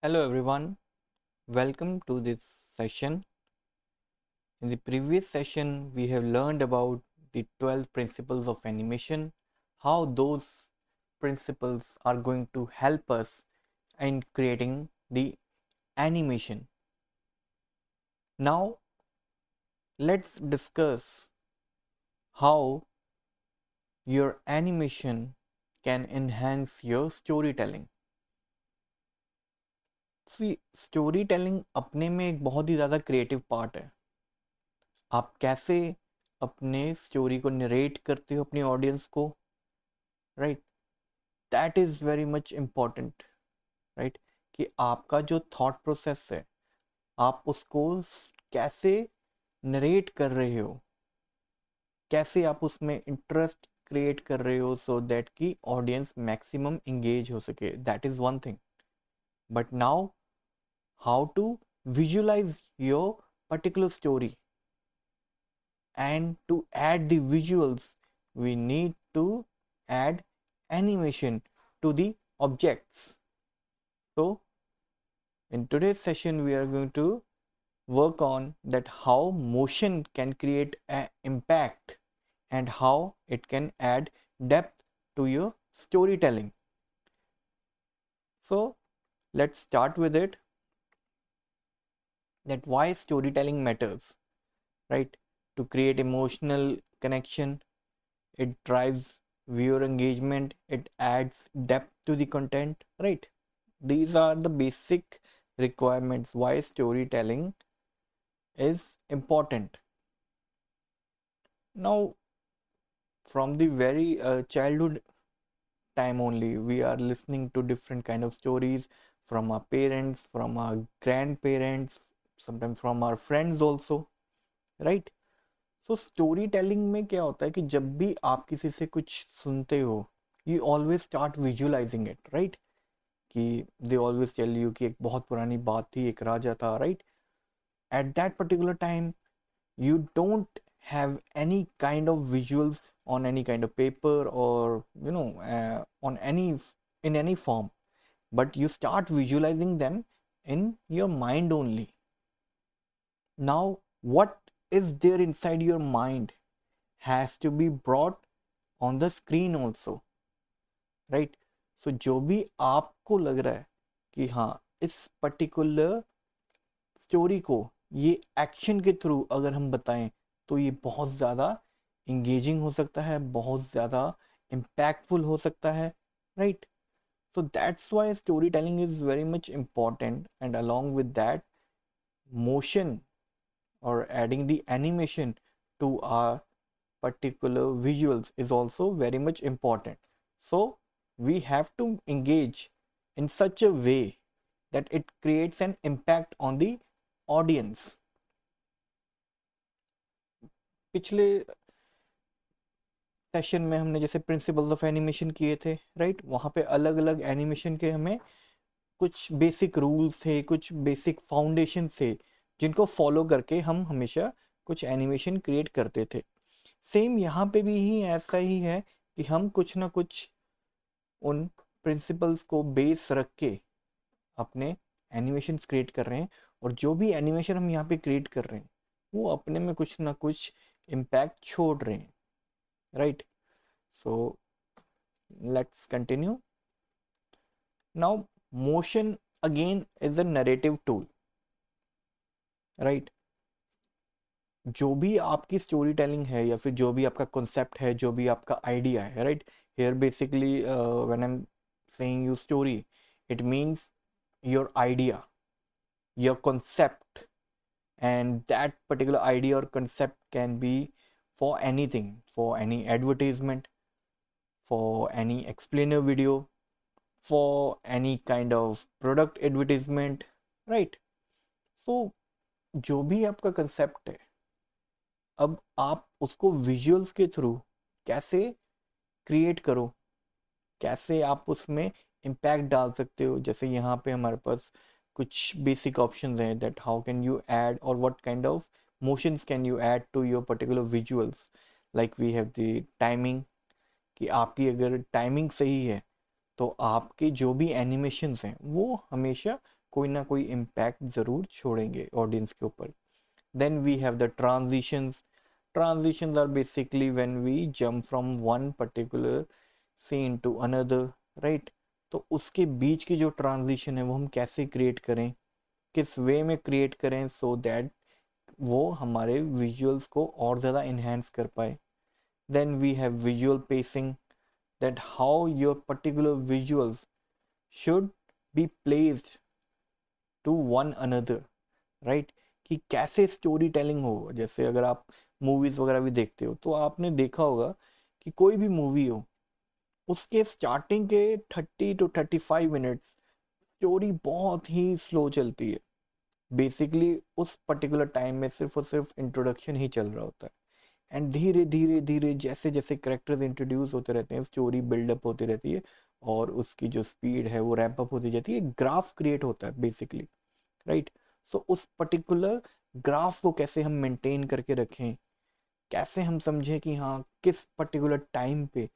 Hello everyone, welcome to this session. In the previous session, we have learned about the 12 principles of animation, how those principles are going to help us in creating the animation. Now, let's discuss how your animation can enhance your storytelling. See, storytelling अपने में एक बहुत ही ज़्यादा creative part है. आप कैसे अपने story को नरेट करते हो अपनी ऑडियंस को, right, that is very much important, right, कि आपका जो थॉट प्रोसेस है आप उसको कैसे नरेट कर रहे हो, कैसे आप उसमें इंटरेस्ट क्रिएट कर रहे हो सो दैट कि ऑडियंस मैक्सिमम इंगेज हो सके. That is one thing. But now how to visualise your particular story. And to add the visuals, we need to add animation to the objects. So in today's session we are going to work on that how motion can create an impact and how it can add depth to your storytelling. So let's start with it, that why storytelling matters, right? To create emotional connection, it drives viewer engagement, it adds depth to the content, right? These are the basic requirements why storytelling is important. Now, from the very childhood time only, we are listening to different kind of stories from our parents, from our grandparents, sometimes from our friends also, right? So story telling में क्या होता है कि जब भी आप किसी से कुछ सुनते हो, you always start visualising it, right? कि दे ऑलवेज टेल यू कि एक बहुत पुरानी बात थी, एक राजा था, right? At that particular time you don't have any kind of visuals on any kind of paper or on any in any form, but you start visualizing them in your mind only. Now what is there inside your mind has to be brought on the screen also, right? So जो भी आपको लग रहा है कि हाँ इस particular story को ये एक्शन के थ्रू अगर हम बताएं तो ये बहुत ज़्यादा इंगेजिंग हो सकता है, बहुत ज़्यादा इम्पैक्टफुल हो सकता है, right? So that's why story telling is very much important, and along with that motion or adding the animation to our particular visuals is also very much important. So we have to engage in such a way that it creates an impact on the audience. पिछले session में हमने जैसे principles of animation किए थे, right? वहाँ पे अलग अलग एनिमेशन के हमें कुछ बेसिक रूल्स थे, कुछ बेसिक फाउंडेशन थे जिनको फॉलो करके हम हमेशा कुछ एनिमेशन क्रिएट करते थे. सेम यहाँ पे भी ही ऐसा ही है कि हम कुछ ना कुछ उन प्रिंसिपल्स को बेस रख के अपने एनिमेशन क्रिएट कर रहे हैं, और जो भी एनिमेशन हम यहाँ पे क्रिएट कर रहे हैं वो अपने में कुछ ना कुछ इम्पैक्ट छोड़ रहे हैं, right? So let's continue. Now motion again is a narrative tool, right? जो भी आपकी स्टोरी टेलिंग है या फिर जो भी आपका कॉन्सेप्ट है, जो भी आपका आइडिया है, right? Here basically when I am saying you story, it means your idea, your concept, and that particular idea or concept can be for anything, for any advertisement, for any explainer video, for any kind of product advertisement, right? So जो भी आपका concept है, अब आप उसको visuals के through कैसे create करो, कैसे आप उसमें इम्पैक्ट डाल सकते हो. जैसे यहाँ पे हमारे पास कुछ बेसिक ऑप्शंस हैं, that how can you add और what kind of motions can you add to your particular visuals. Like we have the timing, कि आपकी अगर टाइमिंग सही है तो आपके जो भी एनिमेशंस हैं वो हमेशा कोई ना कोई इम्पैक्ट ज़रूर छोड़ेंगे ऑडियंस के ऊपर. Then we have the transitions. Transitions are basically when we jump from one particular scene to another, right? तो उसके बीच की जो ट्रांजिशन है वो हम कैसे क्रिएट करें, किस वे में क्रिएट करें सो दैट वो हमारे विजुअल्स को और ज़्यादा इन्हेंस कर पाए. Then we have visual pacing, that how your particular visuals should be placed to one another, right कि कैसे स्टोरी टेलिंग हो. जैसे अगर आप मूवीज़ वगैरह भी देखते हो तो आपने देखा होगा कि कोई भी मूवी हो उसके स्टार्टिंग के 30 to 35 मिनट्स स्टोरी बहुत ही स्लो चलती है. बेसिकली उस पर्टिकुलर टाइम में सिर्फ और सिर्फ इंट्रोडक्शन ही चल रहा होता है. एंड धीरे धीरे धीरे जैसे जैसे करेक्टर्स इंट्रोड्यूस होते रहते हैं स्टोरी बिल्डअप होती रहती है और उसकी जो स्पीड है वो रैंप अप होती जाती है. ग्राफ क्रिएट होता है बेसिकली, राइट. सो उस पर्टिकुलर ग्राफ को कैसे हम मेंटेन करके रखें, कैसे हम समझें कि हाँ किस पर्टिकुलर टाइम पे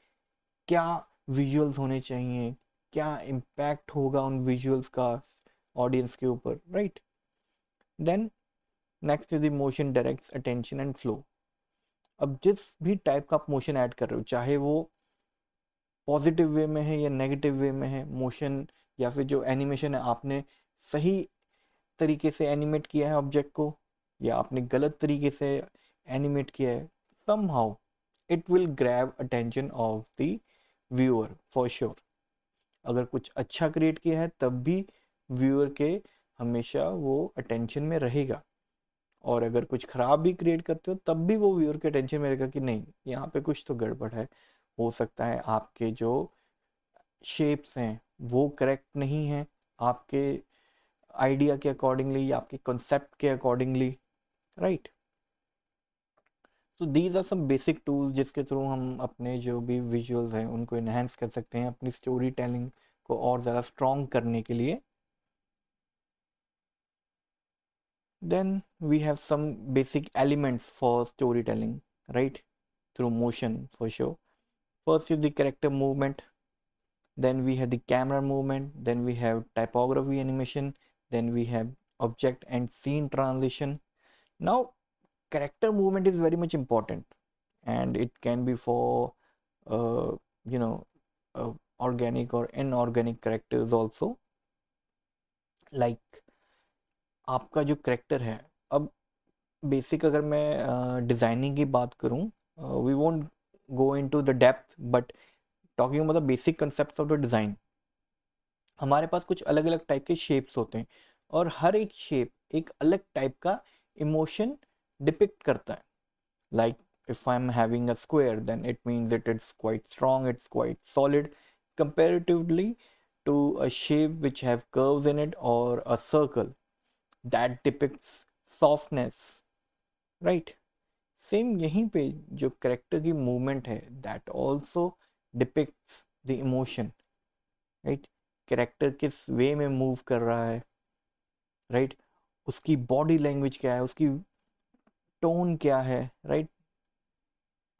क्या विजुअल्स होने चाहिए, क्या इम्पैक्ट होगा उन विजुअल्स का ऑडियंस के ऊपर, right. Then next is the motion directs attention and flow. अब जिस भी टाइप का आप मोशन ऐड कर रहे हो, चाहे वो पॉजिटिव वे में है या नेगेटिव वे में है मोशन, या फिर जो एनिमेशन है आपने सही तरीके से एनिमेट किया है ऑब्जेक्ट को या आपने गलत तरीके से एनिमेट किया है, somehow it will grab attention of the viewer for sure. अगर कुछ अच्छा क्रिएट किया है तब भी व्यूअर के हमेशा वो अटेंशन में रहेगा, और अगर कुछ खराब भी क्रिएट करते हो तब भी वो व्यूअर के अटेंशन में रहेगा कि नहीं यहाँ पे कुछ तो गड़बड़ है. हो सकता है आपके जो शेप्स हैं वो करेक्ट नहीं है आपके आइडिया के अकॉर्डिंगली या आपके कॉन्सेप्ट के accordingly, right. So these are some basic tools जिसके थ्रू हम अपने जो भी विजुअल्स हैं उनको इन्हेंस कर सकते हैं अपनी स्टोरी टेलिंग को और ज़्यादा स्ट्रॉन्ग करने के लिए. Then we have some basic elements for story telling, right, through motion for sure. First is the character movement, then we have the camera movement, then we have typography animation, then we have object and scene transition. Now character movement is very much important and it can be for uh, you know organic or inorganic characters also. Like आपका जो character है, अब basic अगर मैं designing की बात करूं, we won't go into the depth, but talking about the basic concept of the design, हमारे पास कुछ अलग अलग टाइप के शेप्स होते हैं और हर एक शेप एक अलग टाइप का इमोशन डिपिक्ट करता है. Like if I'm having a square, then it means that it's quite strong, it's quite solid comparatively to a shape which have curves in it or a circle that depicts softness, right. Same यहीं पे जो character की movement है that also depicts the emotion, right. Character किस वे में move कर रहा है, राइट, उसकी बॉडी लैंग्वेज क्या है, उसकी टोन क्या है, राइट.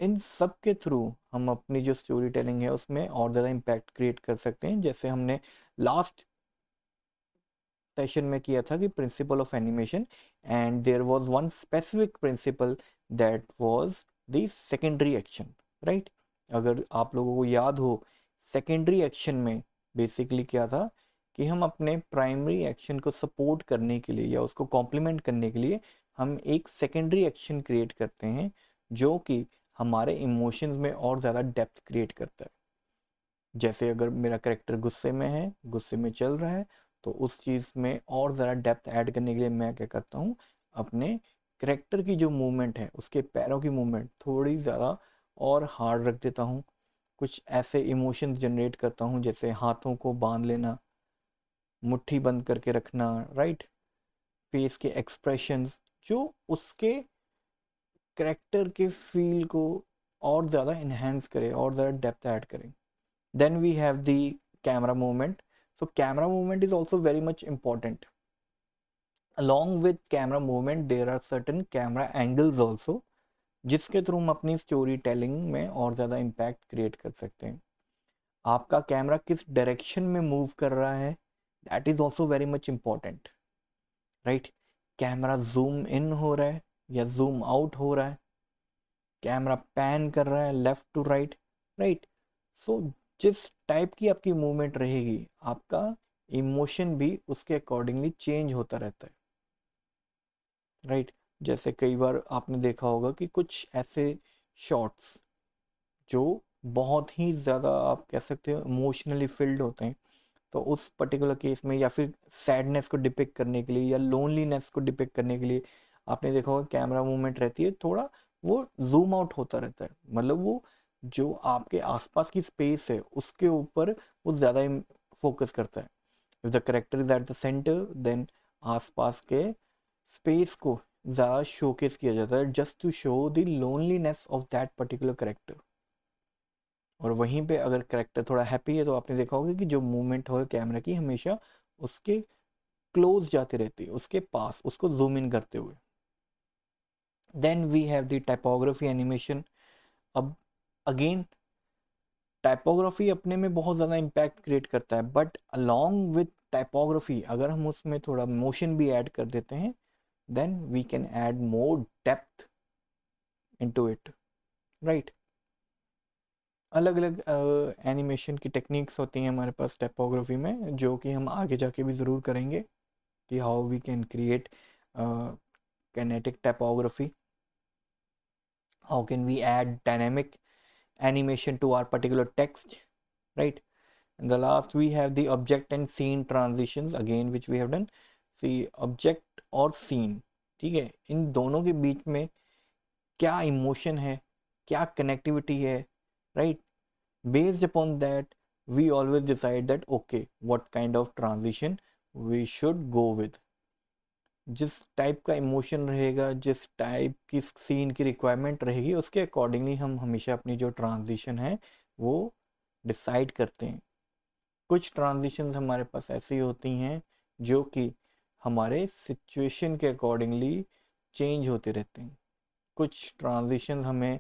इन सब के थ्रू हम अपनी जो स्टोरी टेलिंग है उसमें और ज़्यादा इम्पैक्ट क्रिएट कर सकते हैं. जैसे हमने लास्ट सेशन में किया था कि principle of animation, and there was one specific principle that was the secondary action, right. अगर आप लोगों को याद हो, सेकेंडरी एक्शन में बेसिकली क्या था कि हम अपने प्राइमरी एक्शन को सपोर्ट करने के लिए या उसको कॉम्प्लीमेंट करने के लिए हम एक सेकेंडरी एक्शन क्रिएट करते हैं जो कि हमारे इमोशंस में और ज़्यादा डेप्थ क्रिएट करता है. जैसे अगर मेरा कैरेक्टर गुस्से में है, गुस्से में चल रहा है, तो उस चीज़ में और ज़्यादा डेप्थ ऐड करने के लिए मैं क्या करता हूँ, अपने कैरेक्टर की जो मूवमेंट है उसके पैरों की मूवमेंट थोड़ी ज़्यादा और हार्ड रख देता हूँ. कुछ ऐसे इमोशंस जनरेट करता हूँ जैसे हाथों को बांध लेना, मुट्ठी बंद करके रखना, राइट. फेस के एक्सप्रेशंस जो उसके कैरेक्टर के फील को और ज़्यादा इन्हेंस करे और ज़्यादा डेप्थ ऐड करें. Then we have the camera movement. So camera movement is also very much important. Along with camera movement, there are certain camera angles also, जिसके थ्रू हम अपनी स्टोरी टेलिंग में और ज़्यादा इम्पैक्ट क्रिएट कर सकते हैं. आपका कैमरा किस डायरेक्शन में मूव कर रहा है that is also very much important, right. Camera zoom in हो रहा है या जूम आउट हो रहा है, कैमरा पैन कर रहा है लेफ्ट टू राइट, राइट। सो जिस टाइप की आपकी मूवमेंट रहेगी, आपका इमोशन भी उसके अकॉर्डिंगली चेंज होता रहता है, राइट। जैसे कई बार आपने देखा होगा कि कुछ ऐसे शॉट्स जो बहुत ही ज़्यादा आप कह सकते हो इमोशनली फिल्ड होते हैं, तो उस पर्टिकुलर केस में या फिर सैडनेस को डिपिक्ट करने के लिए या लोनलीनेस को डिपिक्ट करने के लिए आपने देखा होगा कैमरा मूवमेंट रहती है, थोड़ा वो जूम आउट होता रहता है, मतलब वो जो आपके आसपास की स्पेस है उसके ऊपर वो ज़्यादा फोकस करता है। If the character is at the centre, then आसपास के स्पेस को ज़्यादा शोकेस किया जाता है just to show the loneliness of that particular character. और वहीं पे अगर करेक्टर थोड़ा हैप्पी है तो आपने देखा होगा कि जो मूवमेंट हो कैमरा की हमेशा उसके क्लोज जाते रहती है, उसके पास, उसको जूम इन करते हुए। Then we have the typography animation. अब अगेन टाइपोग्राफी अपने में बहुत ज़्यादा इम्पैक्ट क्रिएट करता है, बट अलोंग विथ टाइपोग्राफी अगर हम उसमें थोड़ा मोशन भी ऐड कर देते हैं, then we can add more depth into it, right. अलग अलग एनिमेशन की टेक्निक्स होती हैं हमारे पास टाइपोग्राफी में, जो कि हम आगे जाके भी ज़रूर करेंगे कि how we can create kinetic typography, how can we add dynamic animation to our particular text, right. And the last we have the object and scene transitions again which we have done. See object और scene, ठीक है, इन दोनों के बीच में क्या emotion है, क्या connectivity है, right. Based upon that we always decide that okay what kind of transition we should go with। जिस टाइप का इमोशन रहेगा, जिस टाइप की सीन की रिक्वायरमेंट रहेगी, उसके अकॉर्डिंगली हम हमेशा अपनी जो ट्रांजिशन है वो डिसाइड करते हैं। कुछ ट्रांजिशन हमारे पास ऐसी होती हैं जो कि हमारे सिचुएशन के अकॉर्डिंगली चेंज होते रहते हैं। कुछ ट्रांजिशन हमें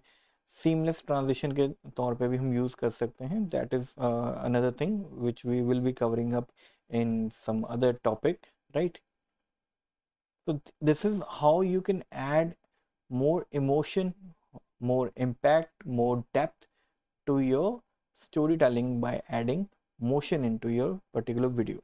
सीमलेस ट्रांजिशन के तौर पे भी हम यूज़ कर सकते हैं, that is another thing which we will be covering up in some other topic, right. So this is how you can add more emotion, more impact, more depth to your storytelling by adding motion into your particular video.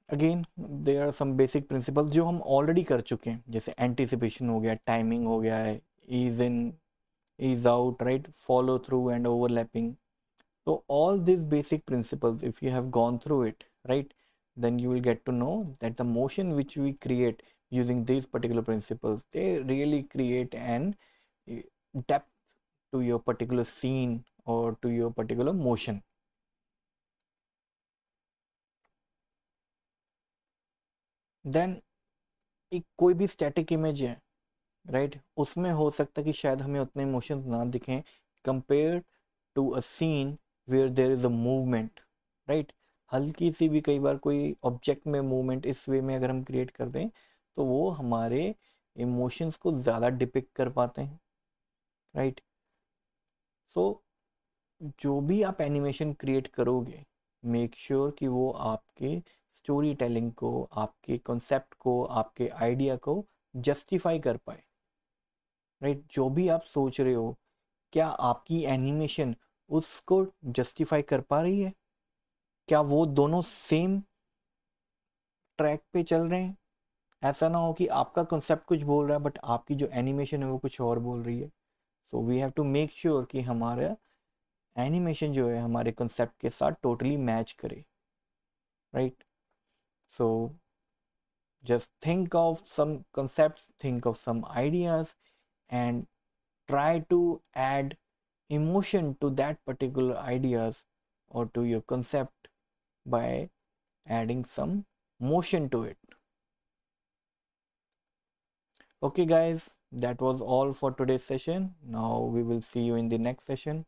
Again, there are some basic principles जो हम already कर चुके हैं, जैसे anticipation हो गया, timing हो गया है, ease in, ease out, right, follow through and overlapping. So all these basic principles, if you have gone through it, right, then you will get to know that the motion which we create using these particular principles, they really create an depth to your particular scene or to your particular motion. Then एक कोई भी static image है, right, उसमें हो सकता है कि शायद हमें उतने इमोशंस ना दिखें compare to a scene where there is a movement, right. हल्की सी भी कई बार कोई ऑब्जेक्ट में मूवमेंट इस वे में अगर हम क्रिएट कर दें तो वो हमारे इमोशंस को ज़्यादा डिपिक्ट कर पाते हैं, राइट। सो जो भी आप एनिमेशन क्रिएट करोगे, मेक श्योर कि वो आपके स्टोरी टेलिंग को, आपके कॉन्सेप्ट को, आपके आइडिया को जस्टिफाई कर पाए, राइट। जो भी आप सोच रहे हो, क्या आपकी एनिमेशन उसको जस्टिफाई कर पा रही है? क्या वो दोनों सेम ट्रैक पे चल रहे हैं? ऐसा ना हो कि आपका कॉन्सेप्ट कुछ बोल रहा है बट आपकी जो एनिमेशन है वो कुछ और बोल रही है। So we have to make sure कि हमारा एनिमेशन जो है हमारे कॉन्सेप्ट के साथ टोटली मैच करे, right. So just think of some concepts, think of some ideas, and try to add emotion to that particular ideas or to your concept by adding some motion to it. Okay guys, that was all for today's session. Now we will see you in the next session.